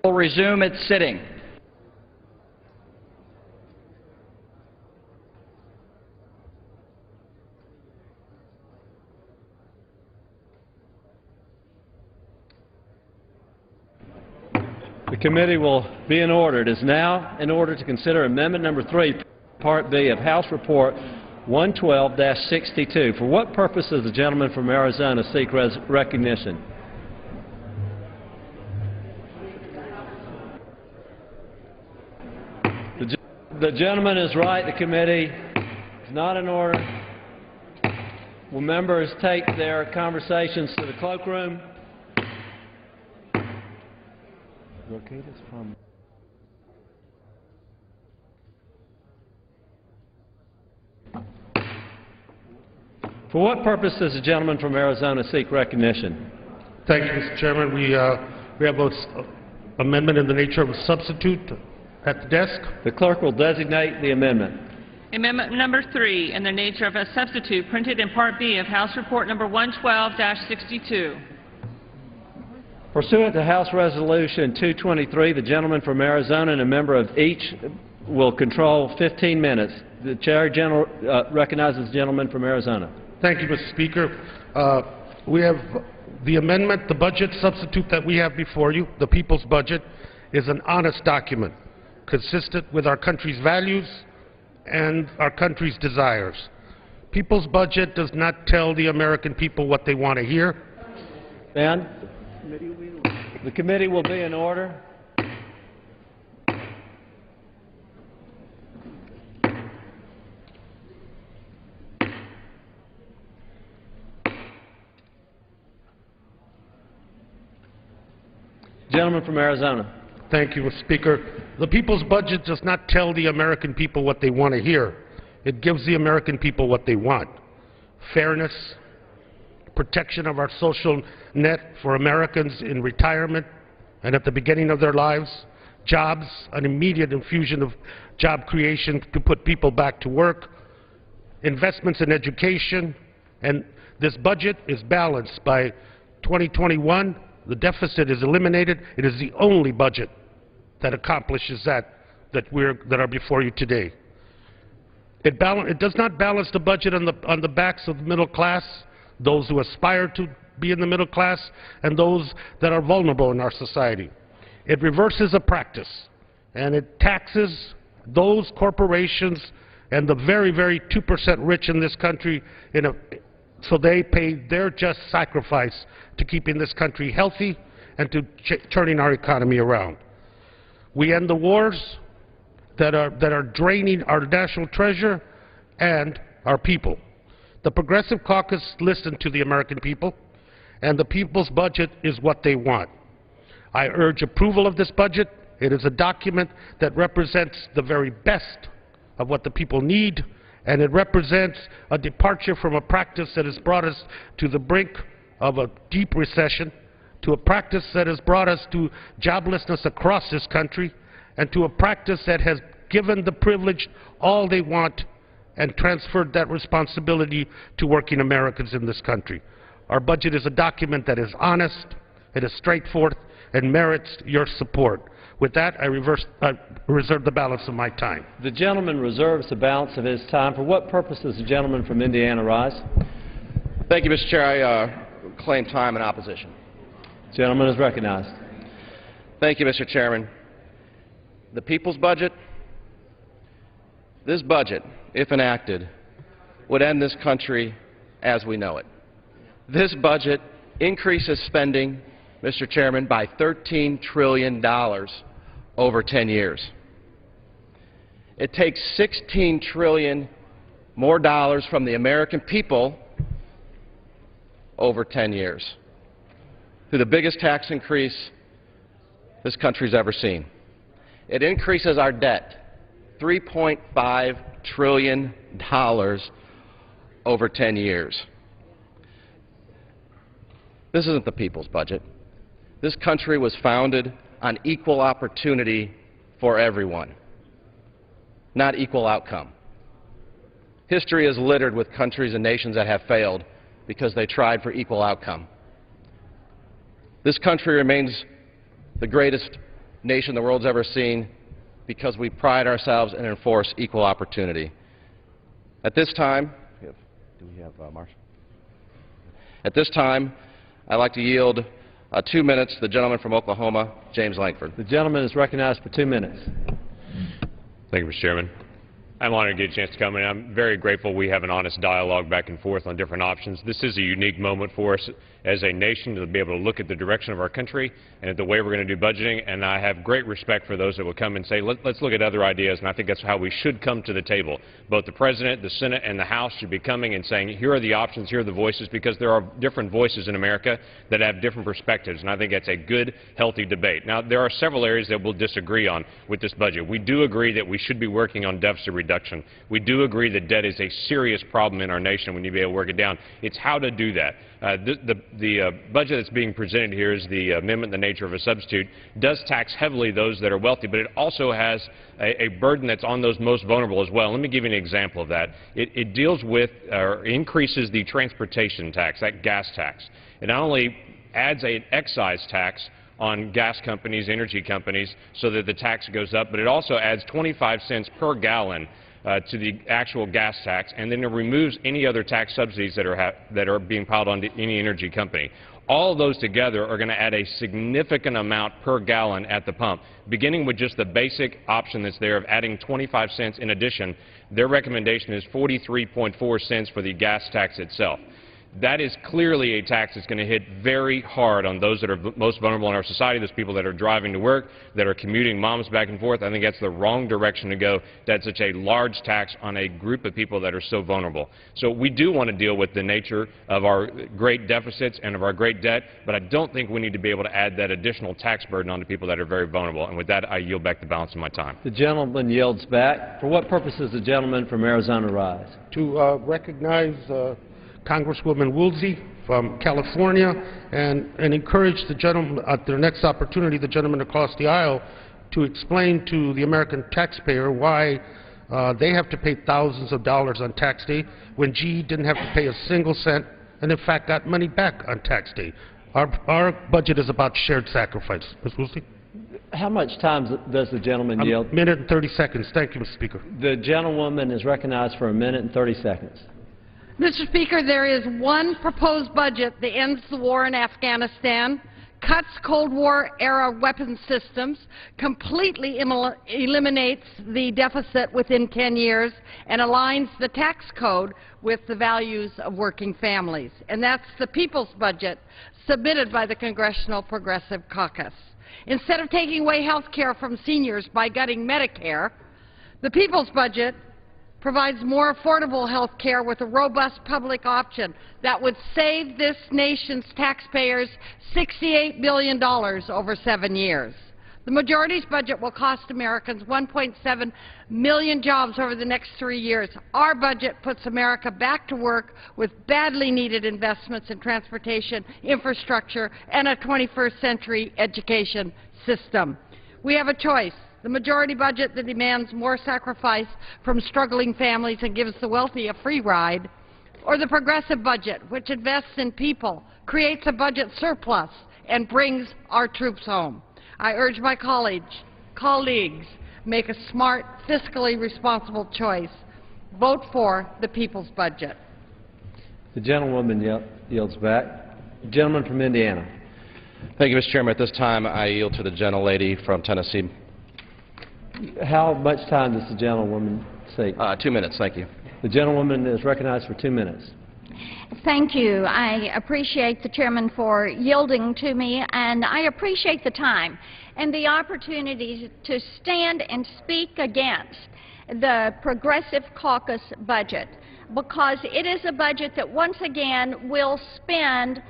Will resume its sitting. The committee will be in order. It is now in order to consider Amendment Number 3, Part B of House Report 112-62. For what purpose does the gentleman from Arizona seek recognition? The gentleman is right. The committee is not in order. Will members take their conversations to the cloakroom? For what purpose does the gentleman from Arizona seek recognition? Thank you, Mr. Chairman. We have an amendment in the nature of a substitute at the desk. The clerk will designate the amendment. Amendment Number 3, in the nature of a substitute, printed in Part B of House Report Number 112-62. Pursuant to House Resolution 223, the gentleman from Arizona and a member of each will control 15 minutes. The Chair recognizes the gentleman from Arizona. Thank you, Mr. Speaker. We have the amendment, the budget substitute that we have before you, the people's budget, is an honest document, consistent with our country's values and our country's desires. People's budget does not tell the American people what they want to hear. And the committee will be in order. Gentleman from Arizona. Thank you, Mr. Speaker. The people's budget does not tell the American people what they want to hear. It gives the American people what they want. Fairness, protection of our social net for Americans in retirement and at the beginning of their lives, jobs, an immediate infusion of job creation to put people back to work, investments in education, and this budget is balanced. By 2021, the deficit is eliminated. It is the only budget that accomplishes that are before you today. It does not balance the budget on the backs of the middle class, those who aspire to be in the middle class, and those that are vulnerable in our society. It reverses a practice, and it taxes those corporations and the very, very 2% rich in this country so they pay their just sacrifice to keeping this country healthy and to turning our economy around. We end the wars that are draining our national treasure and our people. The Progressive Caucus listened to the American people, and the people's budget is what they want. I urge approval of this budget. It is a document that represents the very best of what the people need, and it represents a departure from a practice that has brought us to the brink of a deep recession, to a practice that has brought us to joblessness across this country, and to a practice that has given the privileged all they want and transferred that responsibility to working Americans in this country. Our budget is a document that is honest, it is straightforward, and merits your support. With that, I reserve the balance of my time. The gentleman reserves the balance of his time. For what purpose does the gentleman from Indiana rise? Thank you, Mr. Chair. I claim time in opposition. The gentleman is recognized. Thank you, Mr. Chairman. The people's budget, this budget, if enacted, would end this country as we know it. This budget increases spending, Mr. Chairman, by $13 trillion over 10 years. It takes $16 trillion more dollars from the American people over 10 years, through the biggest tax increase this country's ever seen. It increases our debt $3.5 trillion over 10 years. This isn't the people's budget. This country was founded on equal opportunity for everyone, not equal outcome. History is littered with countries and nations that have failed because they tried for equal outcome. This country remains the greatest nation the world's ever seen because we pride ourselves and enforce equal opportunity. At this time, At this time, I'd like to yield 2 minutes to the gentleman from Oklahoma, James Lankford. The gentleman is recognized for 2 minutes. Thank you, Mr. Chairman. I'm honored to get a chance to come in. I'm very grateful we have an honest dialogue back and forth on different options. This is a unique moment for us as a nation to be able to look at the direction of our country and at the way we're going to do budgeting, and I have great respect for those that will come and say, let's look at other ideas, and I think that's how we should come to the table. Both the President, the Senate, and the House should be coming and saying, here are the options, here are the voices, because there are different voices in America that have different perspectives, and I think that's a good, healthy debate. Now, there are several areas that we'll disagree on with this budget. We do agree that we should be working on deficit reduction. We do agree that debt is a serious problem in our nation. We need to be able to work it down. It's how to do that. The budget that's being presented here is the amendment in the nature of a substitute, does tax heavily those that are wealthy, but it also has a burden that's on those most vulnerable as well. Let me give you an example of that. It deals with or increases the transportation tax, that gas tax. It not only adds an excise tax on gas companies, energy companies, so that the tax goes up, but it also adds 25 cents per gallon to the actual gas tax, and then it removes any other tax subsidies that are being piled onto any energy company. All of those together are going to add a significant amount per gallon at the pump. Beginning with just the basic option that's there of adding 25 cents in addition, their recommendation is 43.4 cents for the gas tax itself. That is clearly a tax that's going to hit very hard on those that are most vulnerable in our society, those people that are driving to work, that are commuting moms back and forth. I think that's the wrong direction to go. That's such a large tax on a group of people that are so vulnerable. So we do want to deal with the nature of our great deficits and of our great debt, but I don't think we need to be able to add that additional tax burden onto people that are very vulnerable. And with that, I yield back the balance of my time. The gentleman yields back. For what purpose does the gentleman from Arizona rise? To recognize Congresswoman Woolsey from California and encourage the gentleman at their next opportunity, the gentleman across the aisle, to explain to the American taxpayer why they have to pay thousands of dollars on tax day when GE didn't have to pay a single cent and in fact got money back on tax day. Our budget is about shared sacrifice. Ms. Woolsey? How much time does the gentleman yield? A minute and 30 seconds. Thank you, Mr. Speaker. The gentlewoman is recognized for a minute and 30 seconds. Mr. Speaker, there is one proposed budget that ends the war in Afghanistan, cuts Cold War-era weapons systems, completely eliminates the deficit within 10 years, and aligns the tax code with the values of working families. And that's the people's budget submitted by the Congressional Progressive Caucus. Instead of taking away health care from seniors by gutting Medicare, the people's budget provides more affordable health care with a robust public option that would save this nation's taxpayers $68 billion over 7 years. The majority's budget will cost Americans 1.7 million jobs over the next 3 years. Our budget puts America back to work with badly needed investments in transportation, infrastructure, and a 21st century education system. We have a choice. the majority budget that demands more sacrifice from struggling families and gives the wealthy a free ride, or the progressive budget, which invests in people, creates a budget surplus, and brings our troops home. I urge my colleagues, make a smart, fiscally responsible choice. Vote for the people's budget. The gentlewoman yields back. The gentleman from Indiana. Thank you, Mr. Chairman. At this time, I yield to the gentlelady from Tennessee. How much time does the gentlewoman seek? 2 minutes, thank you. The gentlewoman is recognized for 2 minutes. Thank you. I appreciate the chairman for yielding to me, and I appreciate the time and the opportunity to stand and speak against the Progressive Caucus budget, because it is a budget that once again will spend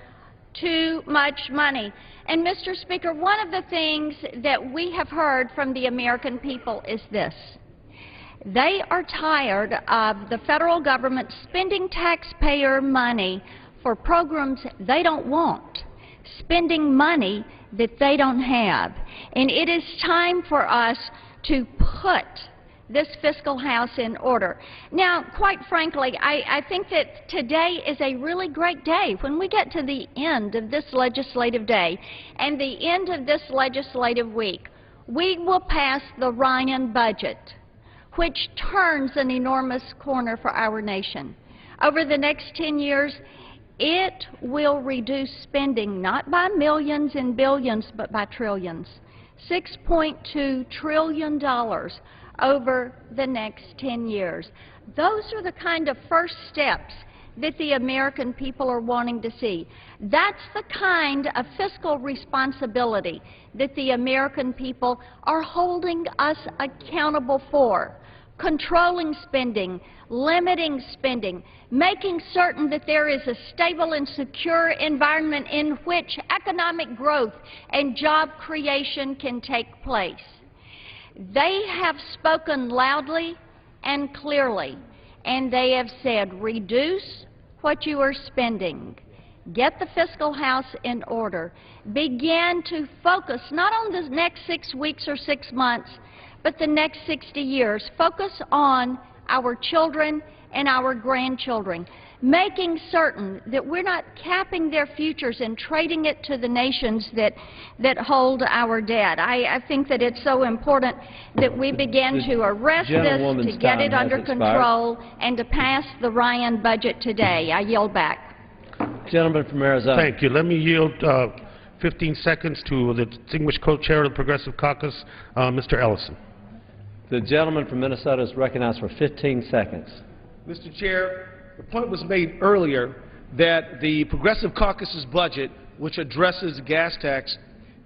too much money. And, Mr. Speaker, one of the things that we have heard from the American people is this. They are tired of the federal government spending taxpayer money for programs they don't want, spending money that they don't have. And it is time for us to put this fiscal house in order. Now, quite frankly, I think that today is a really great day. When we get to the end of this legislative day and the end of this legislative week, we will pass the Ryan budget, which turns an enormous corner for our nation. Over the next 10 years, it will reduce spending not by millions and billions, but by trillions. $6.2 trillion over the next 10 years. Those are the kind of first steps that the American people are wanting to see. That's the kind of fiscal responsibility that the American people are holding us accountable for. Controlling spending, limiting spending, making certain that there is a stable and secure environment in which economic growth and job creation can take place. They have spoken loudly and clearly, and they have said, reduce what you are spending. Get the fiscal house in order. Begin to focus not on the next 6 weeks or 6 months, but the next 60 years. Focus on our children and our grandchildren, making certain that we're not capping their futures and trading it to the nations that hold our debt. I think that it's so important that we begin to arrest this, to get it under control, and to pass the Ryan budget today. I yield back. Gentleman from Arizona. Thank you. Let me yield 15 seconds to the distinguished co-chair of the Progressive Caucus, Mr. Ellison. The gentleman from Minnesota is recognized for 15 seconds. Mr. Chair, the point was made earlier that the Progressive Caucus's budget, which addresses gas tax,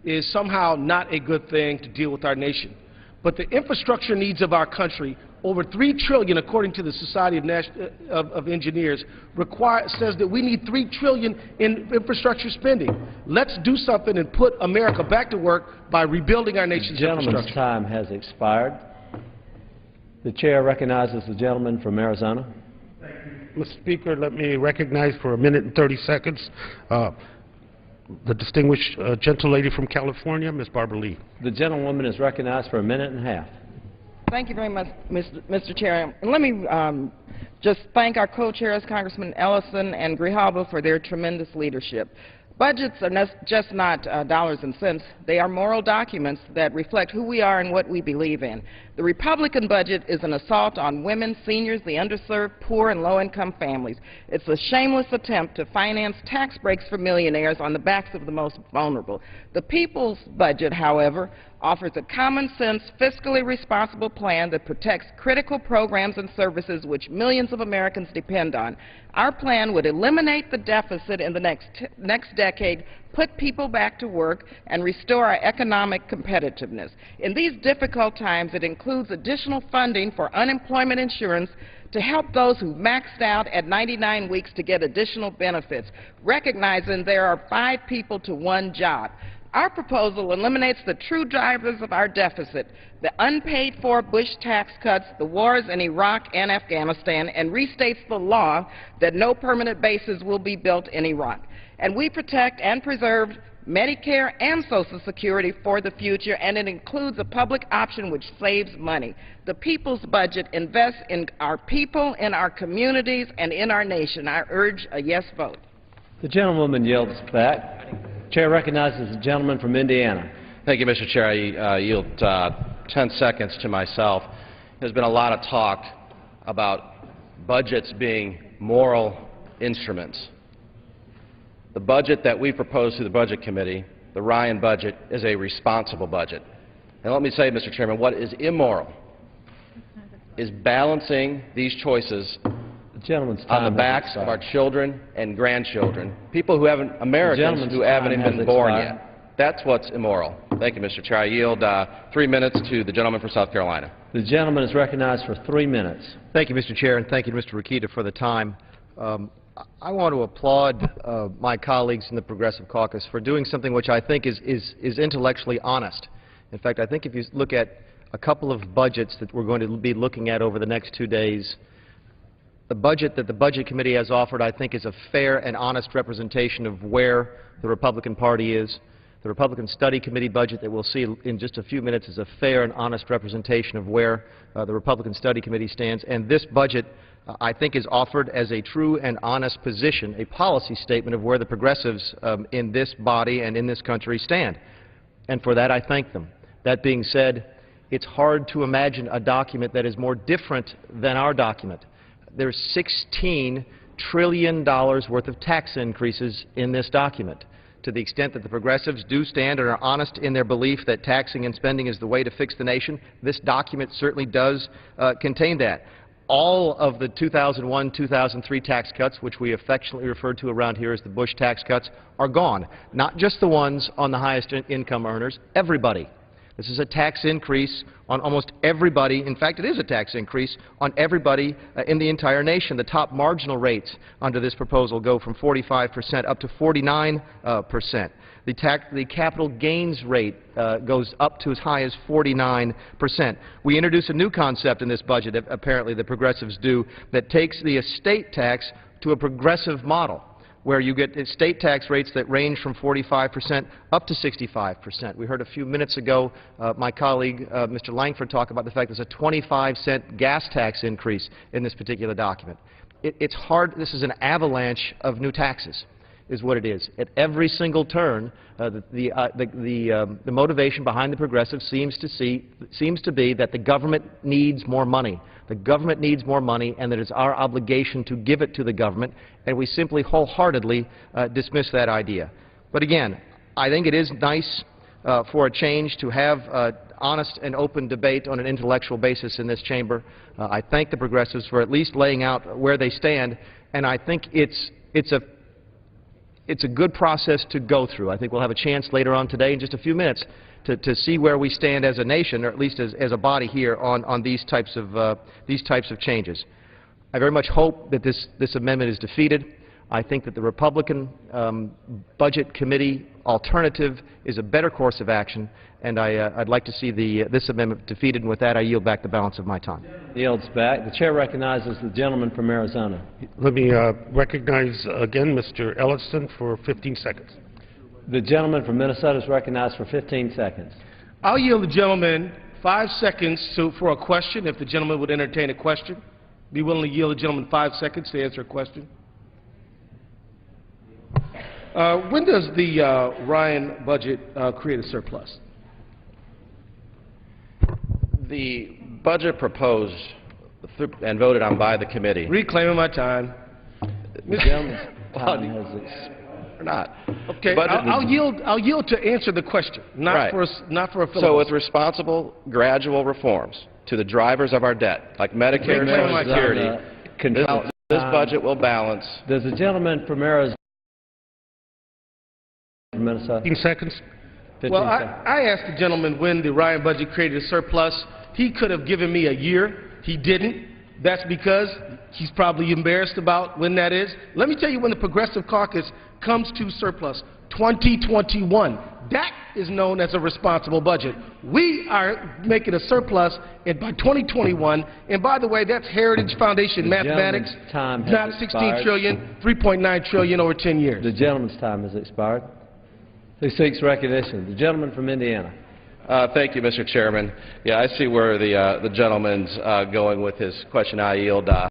is somehow not a good thing to deal with our nation. But the infrastructure needs of our country, over $3 trillion, according to the Society of Engineers, says that we need $3 trillion in infrastructure spending. Let's do something and put America back to work by rebuilding our nation's infrastructure. The gentleman's time has expired. The chair recognizes the gentleman from Arizona. Thank you. Mr. Speaker, let me recognize for 1 minute and 30 seconds the distinguished gentlelady from California, Ms. Barbara Lee. The gentlewoman is recognized for 1.5 minutes. Thank you very much, Mr. Chair. And let me just thank our co-chairs, Congressman Ellison and Grijalva, for their tremendous leadership. Budgets are just not dollars and cents. They are moral documents that reflect who we are and what we believe in. The Republican budget is an assault on women, seniors, the underserved, poor, and low-income families. It's a shameless attempt to finance tax breaks for millionaires on the backs of the most vulnerable. The people's budget, however, offers a common-sense, fiscally responsible plan that protects critical programs and services which millions of Americans depend on. Our plan would eliminate the deficit in the next decade, put people back to work, and restore our economic competitiveness. In these difficult times, it includes additional funding for unemployment insurance to help those who maxed out at 99 weeks to get additional benefits, recognizing there are 5 people to 1 job. Our proposal eliminates the true drivers of our deficit, the unpaid-for Bush tax cuts, the wars in Iraq and Afghanistan, and restates the law that no permanent bases will be built in Iraq. And we protect and preserve Medicare, and Social Security for the future, and it includes a public option which saves money. The people's budget invests in our people, in our communities, and in our nation. I urge a yes vote. The gentlewoman yields back. Chair recognizes the gentleman from Indiana. Thank you, Mr. Chair. I yield 10 seconds to myself. There's been a lot of talk about budgets being moral instruments. The budget that we proposed to the Budget Committee, the Ryan budget, is a responsible budget. And let me say, Mr. Chairman, what is immoral is balancing these choices on the backs of our children and grandchildren, people who haven't, Americans who haven't even been born yet. That's what's immoral. Thank you, Mr. Chair. I yield 3 minutes to the gentleman from South Carolina. The gentleman is recognized for 3 minutes. Thank you, Mr. Chair, and thank you to Mr. Rokita for the time. I want to applaud my colleagues in the Progressive Caucus for doing something which I think is intellectually honest. In fact, I think if you look at a couple of budgets that we're going to be looking at over the next 2 days, the budget that the Budget Committee has offered, I think, is a fair and honest representation of where the Republican Party is. The Republican Study Committee budget that we'll see in just a few minutes is a fair and honest representation of where the Republican Study Committee stands. And this budget, I think, is offered as a true and honest position, a policy statement of where the progressives in this body and in this country stand. And for that, I thank them. That being said, it's hard to imagine a document that is more different than our document. There's $16 trillion worth of tax increases in this document. To the extent that the progressives do stand and are honest in their belief that taxing and spending is the way to fix the nation, this document certainly does contain that. All of the 2001-2003 tax cuts, which we affectionately refer to around here as the Bush tax cuts, are gone. Not just the ones on the highest income earners, everybody. This is a tax increase on almost everybody. In fact, it is a tax increase on everybody in the entire nation. The top marginal rates under this proposal go from 45% up to 49%. The capital gains rate goes up to as high as 49%. We introduce a new concept in this budget, apparently the progressives do, that takes the estate tax to a progressive model, where you get state tax rates that range from 45% up to 65%. We heard a few minutes ago my colleague, Mr. Langford, talk about the fact there's a 25-cent gas tax increase in this particular document. It's hard. This is an avalanche of new taxes, is what it is. At every single turn, the motivation behind the progressives seems to be that the government needs more money. The government needs more money, and that it's our obligation to give it to the government, and we simply wholeheartedly dismiss that idea. But again, I think it is nice for a change to have honest and open debate on an intellectual basis in this chamber. I thank the progressives for at least laying out where they stand, and I think it's a good process to go through. I think we'll have a chance later on today in just a few minutes to see where we stand as a nation, or at least as a body here on these types of changes. I very much hope that this amendment is defeated. I think that the Republican Budget Committee alternative is a better course of action, and I'd like to see this amendment defeated. And with that, I yield back the balance of my time. Yields back. The chair recognizes the gentleman from Arizona. Let me recognize again Mr. Ellison for 15 seconds. The gentleman from Minnesota is recognized for 15 seconds. I'll yield the gentleman 5 seconds for a question, if the gentleman would entertain a question. Be willing to yield the gentleman 5 seconds to answer a question. When does the Ryan budget create a surplus? The budget proposed and voted on by the committee. Reclaiming my time. The gentleman's time has expired. Or not. Okay, I'll yield to answer the question, not for a filibuster. So with responsible, gradual reforms to the drivers of our debt, like Medicare and Social Security, this budget will balance. Does the gentleman from Arizona, Minnesota? 15 seconds. 15 well, seconds. I asked the gentleman when the Ryan budget created a surplus. He could have given me a year. He didn't. That's because he's probably embarrassed about when that is. Let me tell you when the Progressive Caucus comes to surplus, 2021. That is known as a responsible budget. We are making a surplus by 2021. And by the way, that's Heritage Foundation mathematics, not 16 trillion, 3.9 trillion over 10 years. The gentleman's time has expired. who seeks recognition. The gentleman from Indiana. Thank you, Mr. Chairman. Yeah, I see where the gentleman's going with his question. I yield.